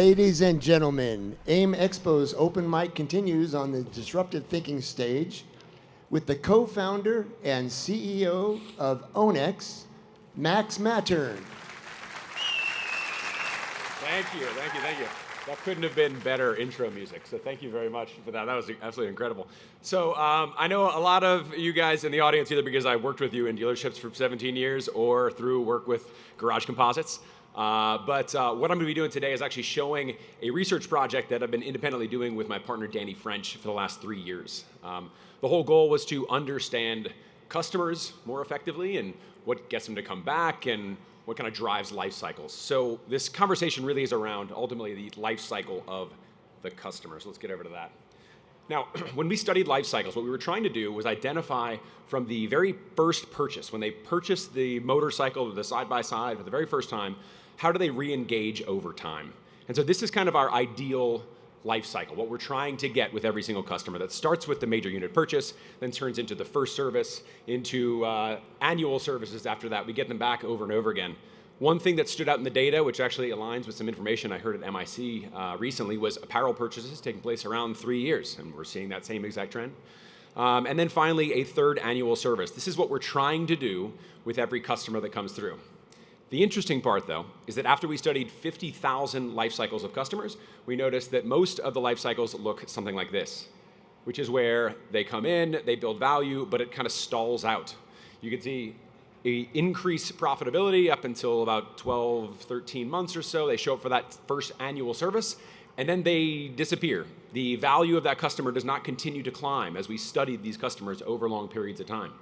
Ladies and gentlemen, AIMExpo's open mic continues on the disruptive thinking stage with the co-founder and CEO of Ownex, Max Materne. Thank you. That couldn't have been better intro music, so thank you very much for that. That was absolutely incredible. So I know a lot of you guys in the audience, either because I worked with you in dealerships for 17 years or through work with Garage Composites. But what I'm going to be doing today is actually showing a research project that I've been independently doing with my partner Danny French for the last 3 years. The whole goal was to understand customers more effectively and what gets them to come back and what kind of drives life cycles. So this conversation really is around ultimately the life cycle of the customers. Let's get over to that. Now, when we studied life cycles, what we were trying to do was identify from the very first purchase, when they purchased the motorcycle or the side-by-side for the very first time, how do they re-engage over time? And so this is kind of our ideal life cycle, what we're trying to get with every single customer. That starts with the major unit purchase, then turns into the first service, into annual services after that. We get them back over and over again. One thing that stood out in the data, which actually aligns with some information I heard at MIC recently, was apparel purchases taking place around 3 years, and we're seeing that same exact trend. And then finally, a third annual service. This is what we're trying to do with every customer that comes through. The interesting part, though, is that after we studied 50,000 life cycles of customers, we noticed that most of the life cycles look something like this, which is where they come in, they build value, but it kind of stalls out. You can see increase profitability up until about 12, 13 months or so. They show up for that first annual service, and then they disappear. The value of that customer does not continue to climb as we studied these customers over long periods of time.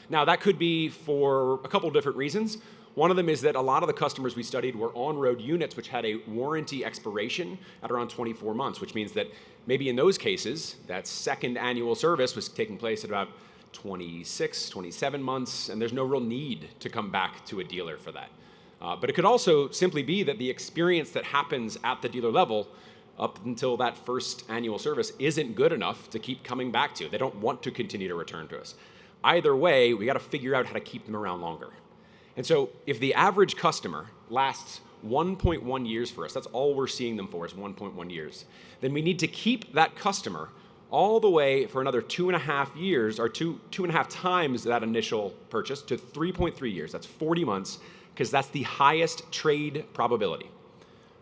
Now, that could be for a couple different reasons. One of them is that a lot of the customers we studied were on-road units which had a warranty expiration at around 24 months, which means that maybe in those cases, that second annual service was taking place at about 26, 27 months, and there's no real need to come back to a dealer for that. But it could also simply be that the experience that happens at the dealer level up until that first annual service isn't good enough to keep coming back to. They don't want to continue to return to us. Either way, we got to figure out how to keep them around longer. And so if the average customer lasts 1.1 years for us, that's all we're seeing them for is 1.1 years, then we need to keep that customer all the way for another 2.5 years, or 2.5 times that initial purchase, to 3.3 years. That's 40 months, because that's the highest trade probability.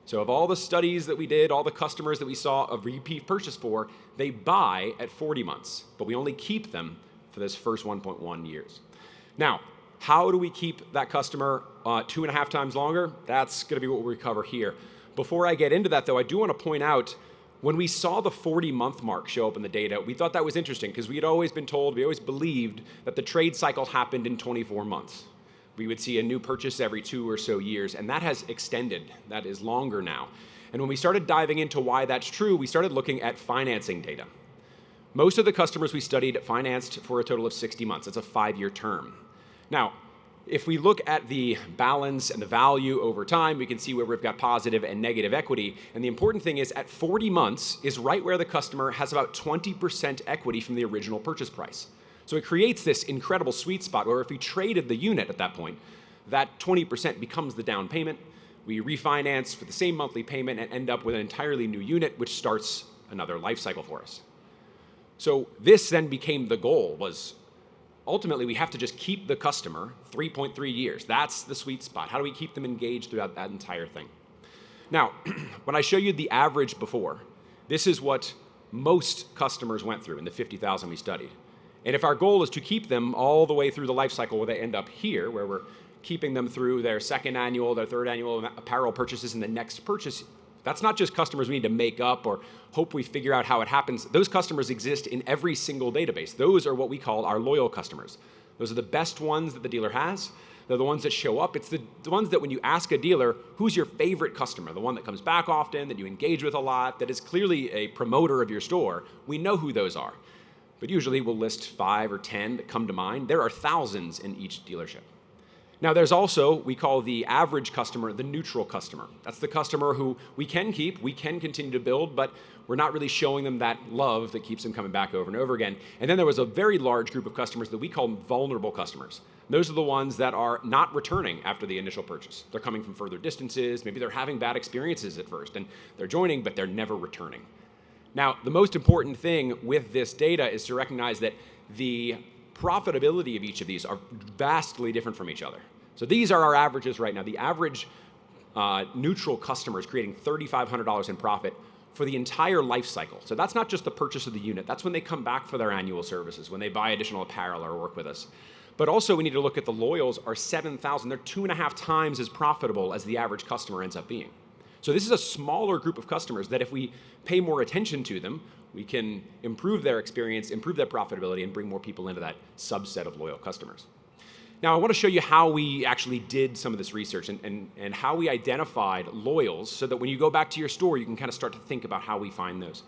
So of all the studies that we did, all the customers that we saw a repeat purchase for, they buy at 40 months, but we only keep them for this first 1.1 years. Now, how do we keep that customer 2.5 times longer? That's going to be what we cover here. Before I get into that, though, I do want to point out, when we saw the 40-month mark show up in the data, we thought that was interesting because we had always been told, we always believed that the trade cycle happened in 24 months. We would see a new purchase every 2 or so years, and that has extended. That is longer now. And when we started diving into why that's true, we started looking at financing data. Most of the customers we studied financed for a total of 60 months. That's a 5-year term. Now, if we look at the balance and the value over time, we can see where we've got positive and negative equity. And the important thing is at 40 months is right where the customer has about 20% equity from the original purchase price. So it creates this incredible sweet spot where if we traded the unit at that point, that 20% becomes the down payment. We refinance for the same monthly payment and end up with an entirely new unit, which starts another life cycle for us. So this then became the goal, was ultimately, we have to just keep the customer 3.3 years. That's the sweet spot. How do we keep them engaged throughout that entire thing? Now, when I show you the average before, this is what most customers went through in the 50,000 we studied. And if our goal is to keep them all the way through the life cycle where they end up here, where we're keeping them through their second annual, their third annual apparel purchases, and the next purchase, that's not just customers we need to make up or hope we figure out how it happens. Those customers exist in every single database. Those are what we call our loyal customers. Those are the best ones that the dealer has. They're the ones that show up. It's the ones that when you ask a dealer, who's your favorite customer, the one that comes back often, that you engage with a lot, that is clearly a promoter of your store, we know who those are. But usually we'll list 5 or 10 that come to mind. There are thousands in each dealership. Now there's also, we call the average customer, the neutral customer. That's the customer who we can keep, we can continue to build, but we're not really showing them that love that keeps them coming back over and over again. And then there was a very large group of customers that we call vulnerable customers. Those are the ones that are not returning after the initial purchase. They're coming from further distances, maybe they're having bad experiences at first, and they're joining, but they're never returning. Now, the most important thing with this data is to recognize that the profitability of each of these are vastly different from each other. So these are our averages right now. The average neutral customer is creating $3,500 in profit for the entire life cycle. So that's not just the purchase of the unit. That's when they come back for their annual services, when they buy additional apparel or work with us. But also we need to look at the loyals are 7,000. They're 2.5 times as profitable as the average customer ends up being. So this is a smaller group of customers that if we pay more attention to them, we can improve their experience, improve their profitability, and bring more people into that subset of loyal customers. Now, I want to show you how we actually did some of this research and how we identified loyals so that when you go back to your store, you can kind of start to think about how we find those.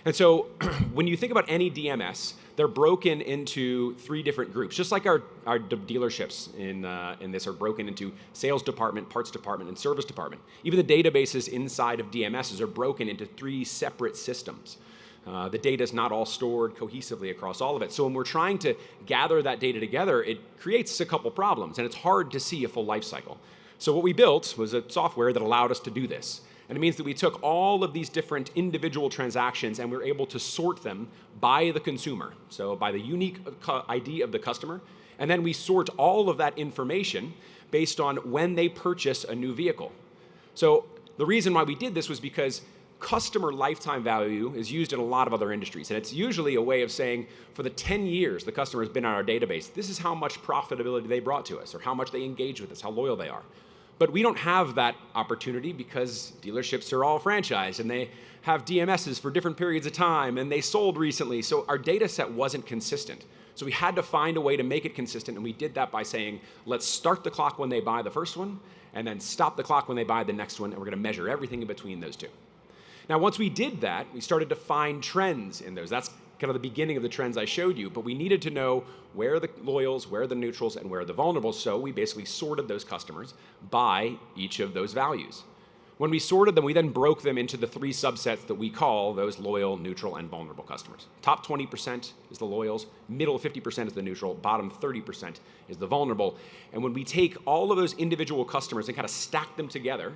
And so when you think about any DMS, they're broken into 3 different groups, just like our dealerships in this are broken into sales department, parts department, and service department. Even the databases inside of DMSs are broken into 3 separate systems. The data is not all stored cohesively across all of it. So when we're trying to gather that data together, it creates a couple problems, and it's hard to see a full life cycle. So what we built was a software that allowed us to do this. And it means that we took all of these different individual transactions and we were able to sort them by the consumer, so by the unique ID of the customer. And then we sort all of that information based on when they purchase a new vehicle. So the reason why we did this was because customer lifetime value is used in a lot of other industries. And it's usually a way of saying, for the 10 years the customer has been on our database, this is how much profitability they brought to us, or how much they engage with us, how loyal they are. But we don't have that opportunity because dealerships are all franchised and they have DMSs for different periods of time and they sold recently. So our data set wasn't consistent. So we had to find a way to make it consistent, and we did that by saying, let's start the clock when they buy the first one and then stop the clock when they buy the next one, and we're going to measure everything in between those 2. Now, once we did that, we started to find trends in those. That's kind of the beginning of the trends I showed you, but we needed to know where are the loyals, where are the neutrals, and where are the vulnerables, so we basically sorted those customers by each of those values. When we sorted them, we then broke them into the 3 subsets that we call those loyal, neutral, and vulnerable customers. Top 20% is the loyals, middle 50% is the neutral, bottom 30% is the vulnerable. And when we take all of those individual customers and kind of stack them together,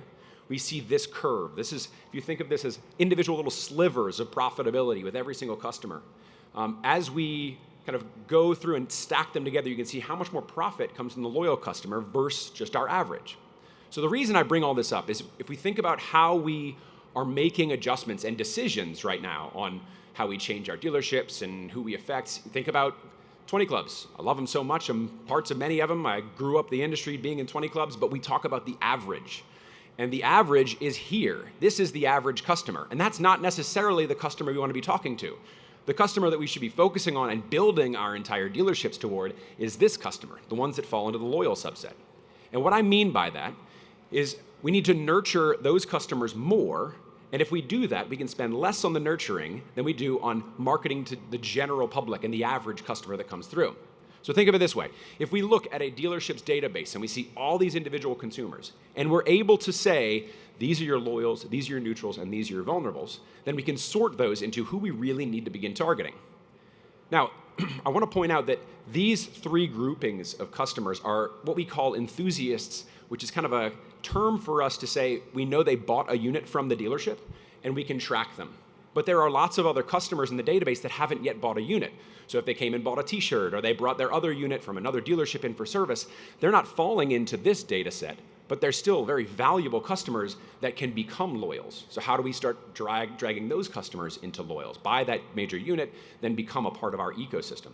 we see this curve. This is, if you think of this as individual little slivers of profitability with every single customer. As we kind of go through and stack them together, you can see how much more profit comes from the loyal customer versus just our average. So the reason I bring all this up is if we think about how we are making adjustments and decisions right now on how we change our dealerships and who we affect, think about 20 clubs. I love them so much. I'm parts of many of them. I grew up the industry being in 20 clubs, but we talk about the average. And the average is here. This is the average customer. And that's not necessarily the customer we want to be talking to. The customer that we should be focusing on and building our entire dealerships toward is this customer, the ones that fall into the loyal subset. And what I mean by that is we need to nurture those customers more. And if we do that, we can spend less on the nurturing than we do on marketing to the general public and the average customer that comes through. So think of it this way. If we look at a dealership's database and we see all these individual consumers, and we're able to say, these are your loyals, these are your neutrals, and these are your vulnerables, then we can sort those into who we really need to begin targeting. Now, I want to point out that these 3 groupings of customers are what we call enthusiasts, which is kind of a term for us to say we know they bought a unit from the dealership and we can track them. But there are lots of other customers in the database that haven't yet bought a unit. So if they came and bought a t-shirt or they brought their other unit from another dealership in for service, they're not falling into this data set, but they're still very valuable customers that can become loyals. So how do we start dragging those customers into loyals? Buy that major unit, then become a part of our ecosystem.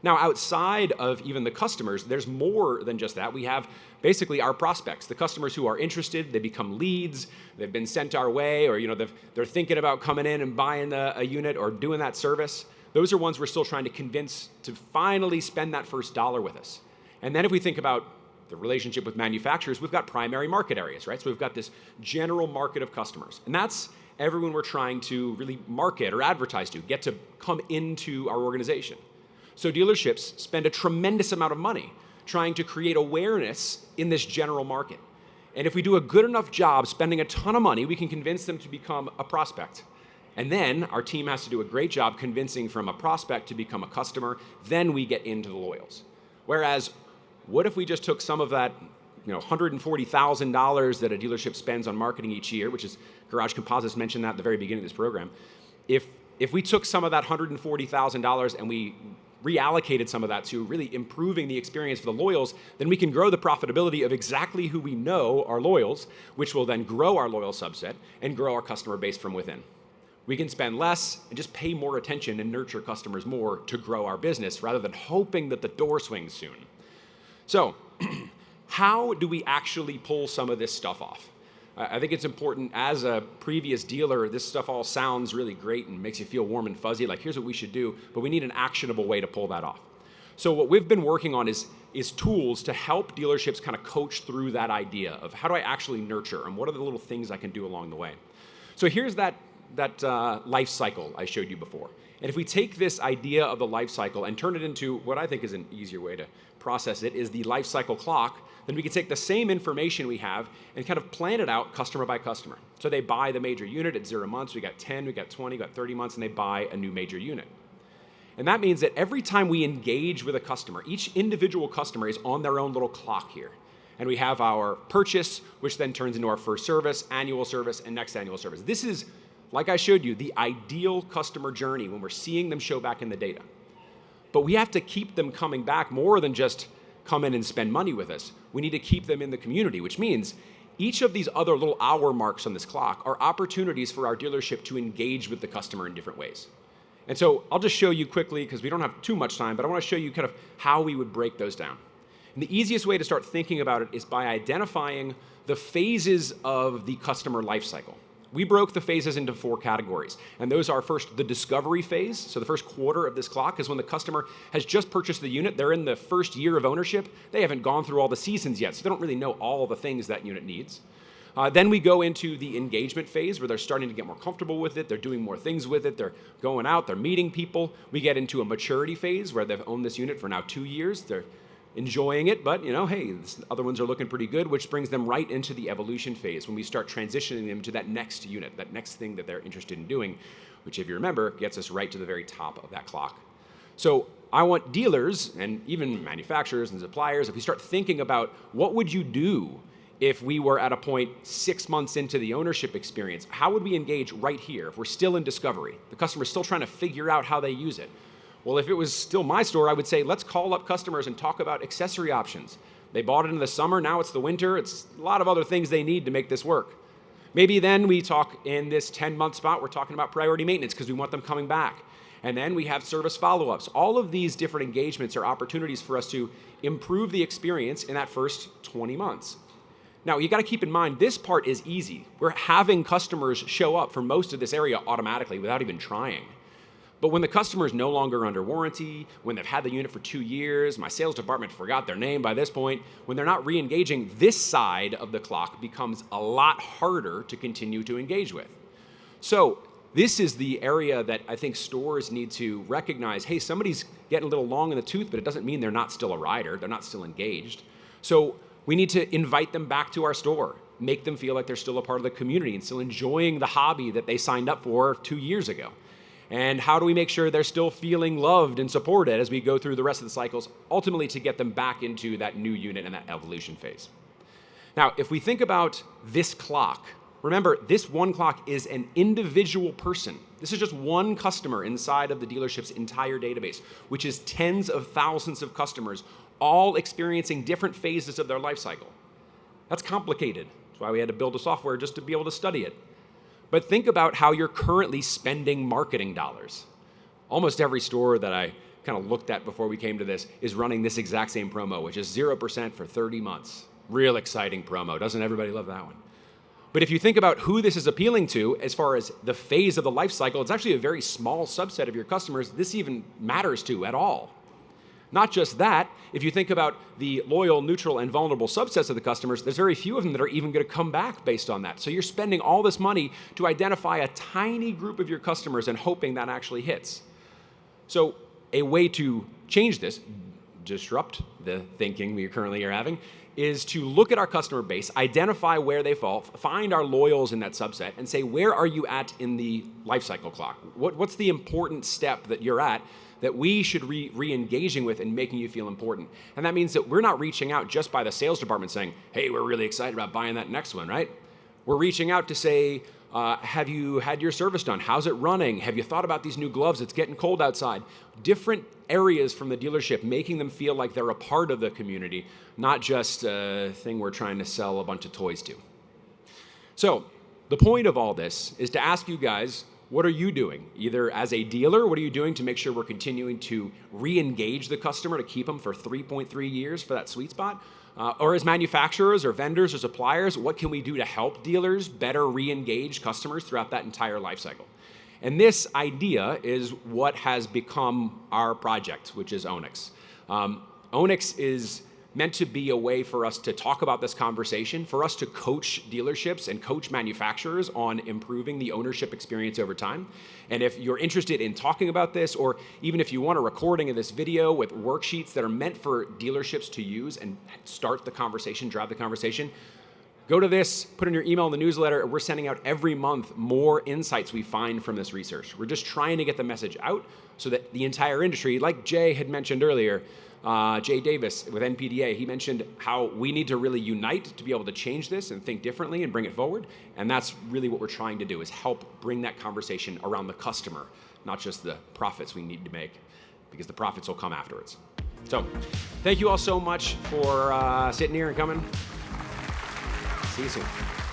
Now, outside of even the customers, there's more than just that. We have basically our prospects, the customers who are interested, they become leads, they've been sent our way, or they're thinking about coming in and buying a unit or doing that service. Those are ones we're still trying to convince to finally spend that first dollar with us. And then if we think about the relationship with manufacturers, we've got primary market areas, right? So we've got this general market of customers. And that's everyone we're trying to really market or advertise to, get to come into our organization. So dealerships spend a tremendous amount of money trying to create awareness in this general market. And if we do a good enough job spending a ton of money, we can convince them to become a prospect. And then our team has to do a great job convincing from a prospect to become a customer. Then we get into the loyals. Whereas, what if we just took some of that $140,000 that a dealership spends on marketing each year, which is Garage Composites mentioned that at the very beginning of this program. If we took some of that $140,000 and we reallocated some of that to really improving the experience for the loyals, then we can grow the profitability of exactly who we know are loyals, which will then grow our loyal subset and grow our customer base from within. We can spend less and just pay more attention and nurture customers more to grow our business rather than hoping that the door swings soon. So, how do we actually pull some of this stuff off? I think it's important, as a previous dealer, this stuff all sounds really great and makes you feel warm and fuzzy, like here's what we should do, but we need an actionable way to pull that off. So what we've been working on is tools to help dealerships kind of coach through that idea of how do I actually nurture and what are the little things I can do along the way. So here's that life cycle I showed you before. And if we take this idea of the life cycle and turn it into what I think is an easier way to process it is the life cycle clock, then we can take the same information we have and kind of plan it out customer by customer. So they buy the major unit at 0 months, we got 10, we got 20, we got 30 months, and they buy a new major unit. And that means that every time we engage with a customer, each individual customer is on their own little clock here. And we have our purchase, which then turns into our first service, annual service, and next annual service. This is, like I showed you, the ideal customer journey when we're seeing them show back in the data. But we have to keep them coming back more than just come in and spend money with us. We need to keep them in the community, which means each of these other little hour marks on this clock are opportunities for our dealership to engage with the customer in different ways. And so I'll just show you quickly, because we don't have too much time, but I want to show you kind of how we would break those down. And the easiest way to start thinking about it is by identifying the phases of the customer life cycle. We broke the phases into 4 categories, and those are first the discovery phase. So the first quarter of this clock is when the customer has just purchased the unit. They're in the first year of ownership. They haven't gone through all the seasons yet, so they don't really know all the things that unit needs. Then we go into the engagement phase where they're starting to get more comfortable with it. They're doing more things with it. They're going out. They're meeting people. We get into a maturity phase where they've owned this unit for now 2 years. They're enjoying it, but hey, the other ones are looking pretty good, which brings them right into the evolution phase when we start transitioning them to that next unit, that next thing that they're interested in doing, which, if you remember, gets us right to the very top of that clock. So I want dealers and even manufacturers and suppliers, if we start thinking about what would you do if we were at a point 6 months into the ownership experience, how would we engage right here if we're still in discovery? The customer's still trying to figure out how they use it. Well, if it was still my store, I would say, let's call up customers and talk about accessory options. They bought it in the summer, now it's the winter. It's a lot of other things they need to make this work. Maybe then we talk in this 10-month spot, we're talking about priority maintenance because we want them coming back. And then we have service follow-ups. All of these different engagements are opportunities for us to improve the experience in that first 20 months. Now, you got to keep in mind, this part is easy. We're having customers show up for most of this area automatically without even trying. But when the customer is no longer under warranty, when they've had the unit for 2 years, my sales department forgot their name by this point, when they're not re-engaging, this side of the clock becomes a lot harder to continue to engage with. So this is the area that I think stores need to recognize, hey, somebody's getting a little long in the tooth, but it doesn't mean they're not still a rider, they're not still engaged. So we need to invite them back to our store, make them feel like they're still a part of the community and still enjoying the hobby that they signed up for 2 years ago. And how do we make sure they're still feeling loved and supported as we go through the rest of the cycles, ultimately to get them back into that new unit and that evolution phase. Now, if we think about this clock, remember, this one clock is an individual person. This is just one customer inside of the dealership's entire database, which is tens of thousands of customers, all experiencing different phases of their life cycle. That's complicated. That's why we had to build a software just to be able to study it. But think about how you're currently spending marketing dollars. Almost every store that I kind of looked at before we came to this is running this exact same promo, which is 0% for 30 months. Real exciting promo. Doesn't everybody love that one? But if you think about who this is appealing to as far as the phase of the life cycle, it's actually a very small subset of your customers this even matters to at all. Not just that, if you think about the loyal, neutral, and vulnerable subsets of the customers, there's very few of them that are even going to come back based on that. So you're spending all this money to identify a tiny group of your customers and hoping that actually hits. So a way to change this, disrupt the thinking we currently are having, is to look at our customer base, identify where they fall, find our loyals in that subset, and say, where are you at in the lifecycle clock? What's the important step that you're at that we should re-engaging with and making you feel important? And that means that we're not reaching out just by the sales department saying, hey, we're really excited about buying that next one, right? We're reaching out to say, have you had your service done? How's it running? Have you thought about these new gloves? It's getting cold outside. Different areas from the dealership, making them feel like they're a part of the community, not just a thing we're trying to sell a bunch of toys to. So the point of all this is to ask you guys, what are you doing? Either as a dealer, what are you doing to make sure we're continuing to re-engage the customer to keep them for 3.3 years for that sweet spot? Or as manufacturers or vendors or suppliers, what can we do to help dealers better re-engage customers throughout that entire life cycle? And this idea is what has become our project, which is Ownex. Ownex is meant to be a way for us to talk about this conversation, for us to coach dealerships and coach manufacturers on improving the ownership experience over time. And if you're interested in talking about this, or even if you want a recording of this video with worksheets that are meant for dealerships to use and start the conversation, drive the conversation, go to this, put in your email in the newsletter. We're sending out every month more insights we find from this research. We're just trying to get the message out so that the entire industry, like Jay had mentioned earlier, Jay Davis with NPDA, he mentioned how we need to really unite to be able to change this and think differently and bring it forward. And that's really what we're trying to do, is help bring that conversation around the customer, not just the profits we need to make, because the profits will come afterwards. So thank you all so much for sitting here and coming. See you soon.